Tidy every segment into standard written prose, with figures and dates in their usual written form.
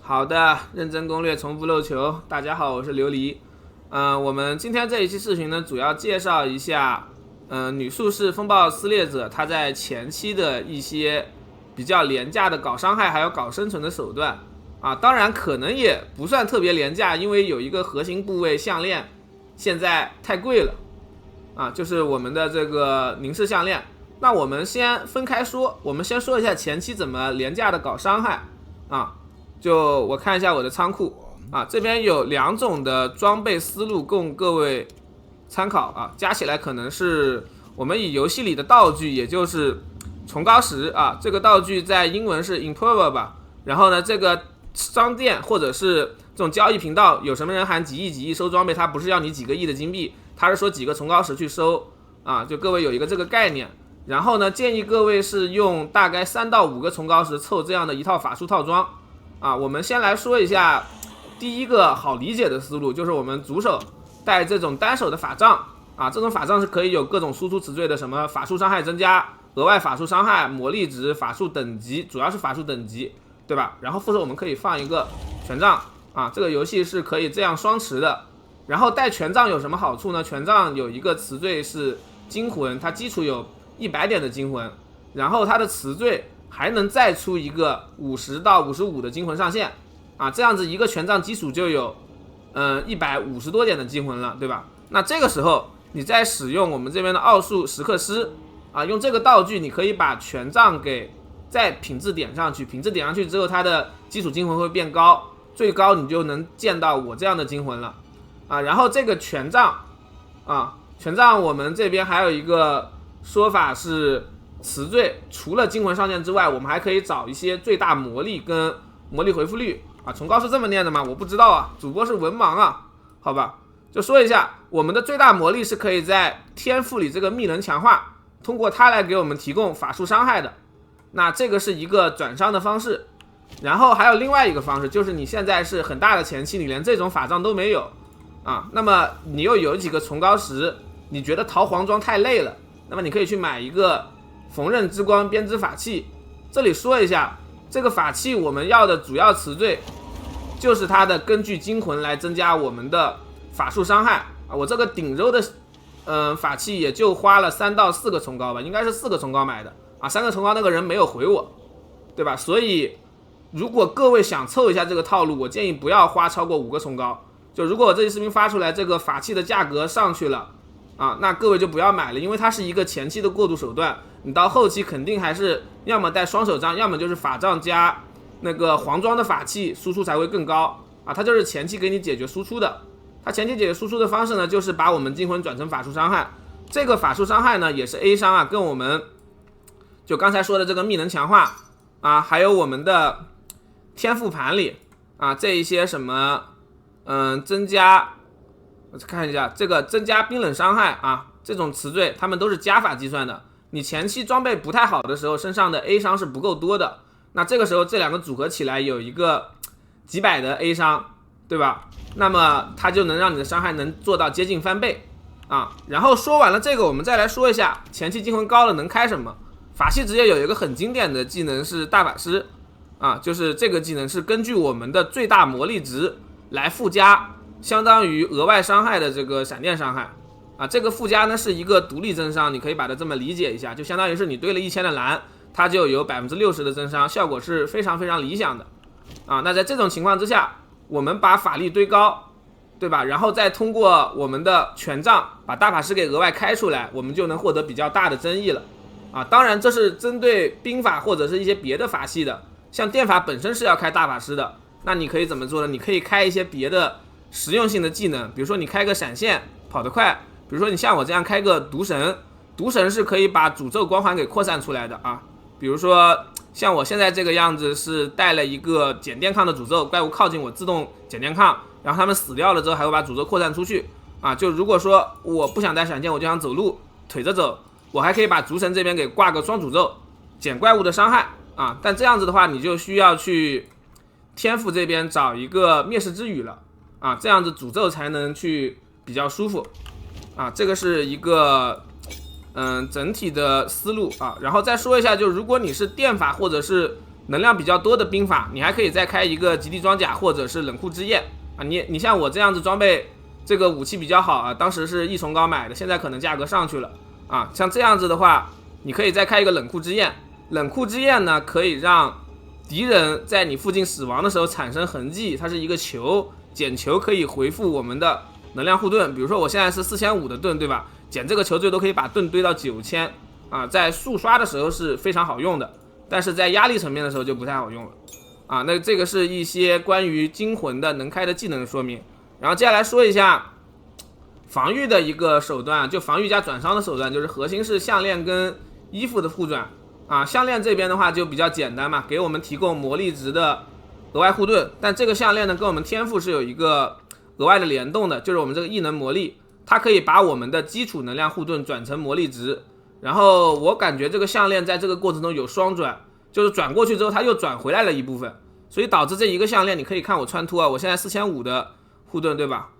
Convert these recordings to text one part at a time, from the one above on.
好的，认真攻略，从不漏球。大家好，我是琉璃。我们今天这一期视频呢，主要介绍一下，女术士风暴撕裂者它在前期的一些比较廉价的搞伤害还有搞生存的手段啊。当然可能也不算特别廉价，因为有一个核心部位项链现在太贵了啊，就是我们的这个凝视项链。那我们先分开说，我们先说一下前期怎么廉价的搞伤害啊。就我看一下我的仓库啊，这边有两种的装备思路供各位参考啊，加起来可能是我们以游戏里的道具，也就是崇高石啊，这个道具在英文是 Improver 吧。然后呢，这个商店或者是这种交易频道，有什么人喊几亿收装备，它不是要你几个亿的金币，它是说几个崇高石去收啊，就各位有一个这个概念。然后呢，建议各位是用大概3到5个崇高石凑这样的一套法术套装啊。我们先来说一下第一个好理解的思路，就是我们主手带这种单手的法杖啊，这种法杖是可以有各种输出词缀的，什么法术伤害增加、额外法术伤害、魔力值、法术等级，主要是法术等级，对吧？然后副手我们可以放一个权杖啊，这个游戏是可以这样双持的。然后带权杖有什么好处呢？权杖有一个词缀是精魂，它基础有100点的精魂，然后它的词缀还能再出一个50到55的精魂上限啊，这样子一个权杖基础就有150多点的精魂了，对吧？那这个时候你再使用我们这边的奥数时刻师啊，用这个道具你可以把权杖给再品质点上去，品质点上去之后它的基础精魂会变高，最高你就能见到我这样的精魂了啊。然后这个权杖啊，权杖我们这边还有一个说法是词缀，除了精魂上限之外，我们还可以找一些最大魔力跟魔力回复率啊。崇高是这么念的吗？我不知道啊，主播是文盲啊，好吧。就说一下，我们的最大魔力是可以在天赋里这个密能强化，通过它来给我们提供法术伤害的。那这个是一个转伤的方式。然后还有另外一个方式，就是你现在是很大的前期，你连这种法杖都没有啊，那么你又有几个崇高石，你觉得淘黄装太累了，那么你可以去买一个缝纫之光编织法器。这里说一下，这个法器我们要的主要词缀就是它的根据精魂来增加我们的法术伤害啊。我这个顶柔的法器也就花了3到4个崇高吧，应该是4个崇高买的啊，3个崇高那个人没有回我，对吧？所以如果各位想凑一下这个套路，我建议不要花超过5个崇高。就如果我这期视频发出来，这个法器的价格上去了啊，那各位就不要买了，因为它是一个前期的过渡手段，你到后期肯定还是要么带双手杖，要么就是法杖加那个黄装的法器，输出才会更高啊。它就是前期给你解决输出的，它前期解决输出的方式呢，就是把我们精魂转成法术伤害。这个法术伤害呢，也是 A 伤啊，跟我们就刚才说的这个密能强化啊，还有我们的天赋盘里啊，这一些什么增加，我看一下这个增加冰冷伤害啊，这种词缀它们都是加法计算的。你前期装备不太好的时候，身上的 A 伤是不够多的，那这个时候这两个组合起来有一个几百的 A 伤，对吧？那么它就能让你的伤害能做到接近翻倍啊。然后说完了这个，我们再来说一下前期精魂高了能开什么。法系职业有一个很经典的技能是大法师啊，就是这个技能是根据我们的最大魔力值来附加相当于额外伤害的这个闪电伤害啊。这个附加呢是一个独立增伤，你可以把它这么理解一下，就相当于是你堆了1000的蓝，它就有60%的增伤，效果是非常非常理想的啊。那在这种情况之下，我们把法力堆高，对吧？然后再通过我们的权杖把大法师给额外开出来，我们就能获得比较大的增益了啊。当然这是针对兵法或者是一些别的法系的，像电法本身是要开大法师的，那你可以怎么做呢？你可以开一些别的实用性的技能，比如说你开个闪现跑得快，比如说你像我这样开个毒神，毒神是可以把诅咒光环给扩散出来的啊。比如说像我现在这个样子是带了一个减电抗的诅咒，怪物靠近我自动减电抗，然后他们死掉了之后还会把诅咒扩散出去啊。就如果说我不想带闪现，我就想走路腿着走，我还可以把族神这边给挂个双诅咒，减怪物的伤害啊。但这样子的话，你就需要去天赋这边找一个灭世之语了啊，这样子诅咒才能去比较舒服啊。这个是一个整体的思路啊。然后再说一下，就如果你是电法或者是能量比较多的兵法，你还可以再开一个极地装甲或者是冷酷之焰啊。你像我这样子装备这个武器比较好啊，当时是1崇高买的，现在可能价格上去了啊。像这样子的话，你可以再开一个冷酷之焰。冷酷之焰呢，可以让敌人在你附近死亡的时候产生痕迹，它是一个球，捡球可以回复我们的能量护盾。比如说我现在是4500的盾，对吧？捡这个球最多可以把盾堆到9000啊，在速刷的时候是非常好用的，但是在压力层面的时候就不太好用了啊。那这个是一些关于惊魂的能开的技能的说明。然后接下来说一下防御的一个手段，就防御加转伤的手段，就是核心是项链跟衣服的互转啊。项链这边的话就比较简单嘛，给我们提供魔力值的额外护盾，但这个项链呢跟我们天赋是有一个额外的联动的，就是我们这个异能魔力，它可以把我们的基础能量护盾转成魔力值。然后我感觉这个项链在这个过程中有双转，就是转过去之后它又转回来了一部分，所以导致这一个项链，你可以看我穿脱啊，我现在4500的护盾，对吧？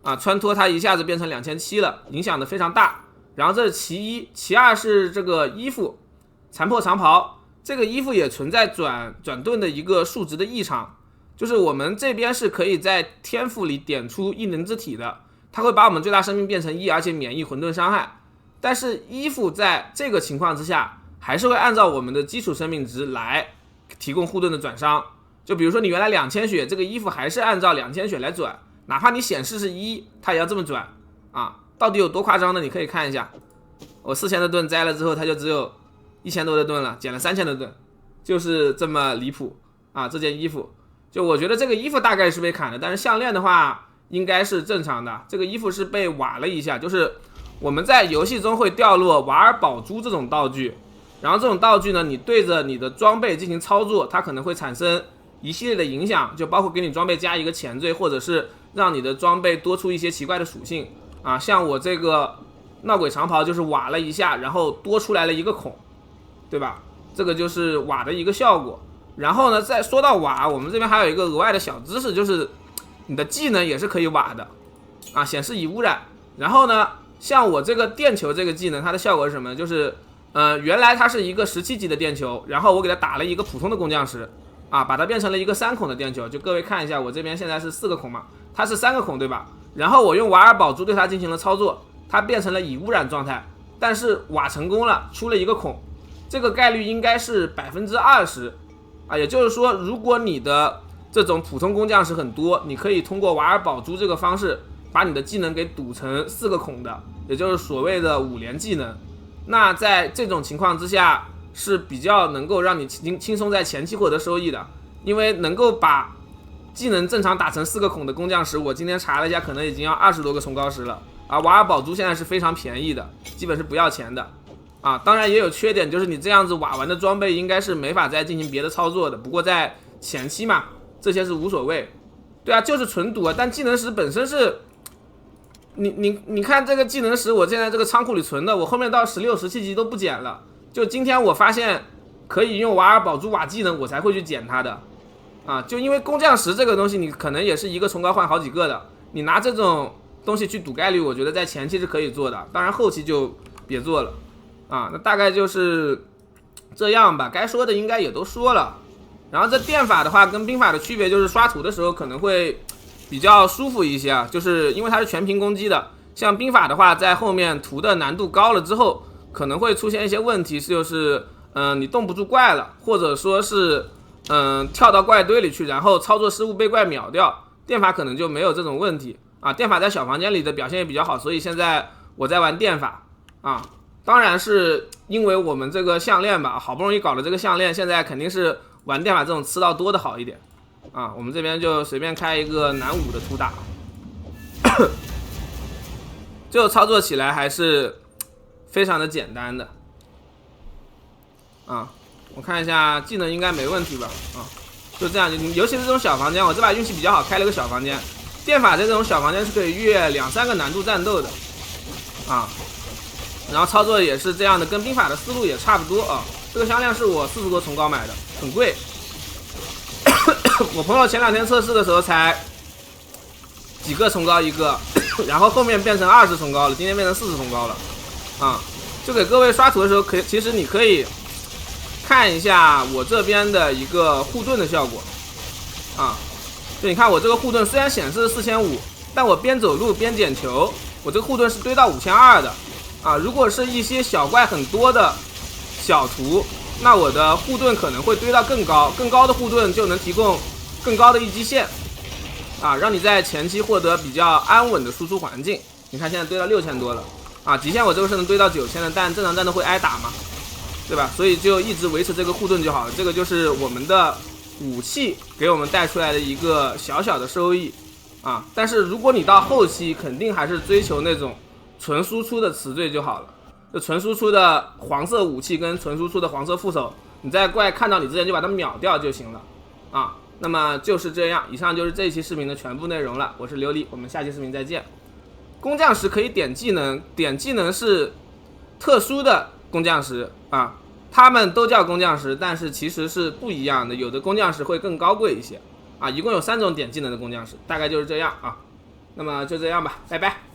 啊，穿脱它一下子变成2700了，影响的非常大。然后这是其一，其二是这个衣服残破长袍，这个衣服也存在转盾的一个数值的异常，就是我们这边是可以在天赋里点出异能之体的，它会把我们最大生命变成1，而且免疫混沌伤害。但是衣服在这个情况之下，还是会按照我们的基础生命值来提供护盾的转伤。就比如说你原来2000血，这个衣服还是按照2000血来转，哪怕你显示是1，它也要这么转啊。到底有多夸张呢？你可以看一下，我4000的盾摘了之后，它就只有1000多的盾了，减了3000的盾，就是这么离谱啊！这件衣服，就我觉得这个衣服大概是被砍的，但是项链的话应该是正常的。这个衣服是被瓦了一下，就是我们在游戏中会掉落瓦尔宝珠这种道具，然后这种道具呢，你对着你的装备进行操作，它可能会产生一系列的影响，就包括给你装备加一个前缀，或者是让你的装备多出一些奇怪的属性啊。像我这个闹鬼长袍就是瓦了一下，然后多出来了一个孔，对吧？这个就是瓦的一个效果。然后呢，再说到瓦，我们这边还有一个额外的小知识，就是你的技能也是可以瓦的啊，显示已污染。然后呢，像我这个电球这个技能，它的效果是什么呢？就是原来它是一个17级的电球，然后我给它打了一个普通的工匠石啊，把它变成了一个3孔的电球。就各位看一下，我这边现在是4个孔嘛，它是3个孔，对吧？然后我用瓦尔宝珠对它进行了操作，它变成了已污染状态，但是瓦成功了，出了一个孔，这个概率应该是20%啊。也就是说，如果你的这种普通工匠石很多，你可以通过瓦尔宝珠这个方式把你的技能给堵成4个孔的，也就是所谓的5连技能。那在这种情况之下是比较能够让你轻松在前期获得收益的，因为能够把技能正常打成4个孔的工匠石，我今天查了一下，可能已经要20多个崇高石了啊。瓦尔宝珠现在是非常便宜的，基本是不要钱的啊。当然也有缺点，就是你这样子瓦完的装备应该是没法再进行别的操作的，不过在前期嘛，这些是无所谓。对啊，就是纯赌啊。但技能石本身是你看这个技能石，我现在这个仓库里存的，我后面到16、17级都不捡了。就今天我发现可以用瓦尔宝珠瓦技能，我才会去捡它的啊。就因为工匠石这个东西，你可能也是一个崇高换好几个的，你拿这种东西去赌概率，我觉得在前期是可以做的，当然后期就别做了啊。那大概就是这样吧，该说的应该也都说了。然后这电法的话跟兵法的区别就是刷图的时候可能会比较舒服一些啊，就是因为它是全屏攻击的。像兵法的话，在后面图的难度高了之后，可能会出现一些问题，就是你冻不住怪了，或者说是跳到怪堆里去，然后操作失误被怪秒掉。电法可能就没有这种问题啊。电法在小房间里的表现也比较好，所以现在我在玩电法啊。当然是因为我们这个项链吧，好不容易搞了这个项链，现在肯定是玩电法这种吃到多的好一点啊。我们这边就随便开一个男5的图打就操作起来还是非常的简单的啊。我看一下技能应该没问题吧啊，就这样。尤其是这种小房间，我这把运气比较好，开了个小房间。电法这种小房间是可以越2、3个难度战斗的啊。然后操作也是这样的，跟兵法的思路也差不多啊。这个项链是我40多崇高买的，很贵我朋友前2天测试的时候才几个崇高一个然后后面变成20崇高了，今天变成40崇高了啊。就给各位刷图的时候，其实你可以看一下我这边的一个护盾的效果啊。就你看我这个护盾虽然显示是4500，但我边走路边捡球，我这个护盾是堆到5200的啊。如果是一些小怪很多的小图，那我的护盾可能会堆到更高，更高的护盾就能提供更高的一击线啊，让你在前期获得比较安稳的输出环境。你看现在堆到6000多了啊，极限我这个是能堆到9000的，但正常战斗会挨打嘛，对吧？所以就一直维持这个护盾就好了。这个就是我们的武器给我们带出来的一个小小的收益啊。但是如果你到后期，肯定还是追求那种纯输出的词缀就好了。就纯输出的黄色武器跟纯输出的黄色副手，你在怪看到你之前就把它秒掉就行了啊。那么就是这样，以上就是这一期视频的全部内容了。我是琉璃，我们下期视频再见。工匠石可以点技能，点技能是特殊的工匠石啊，他们都叫工匠石，但是其实是不一样的，有的工匠石会更高贵一些啊。一共有3种点技能的工匠石，大概就是这样啊。那么就这样吧，拜拜。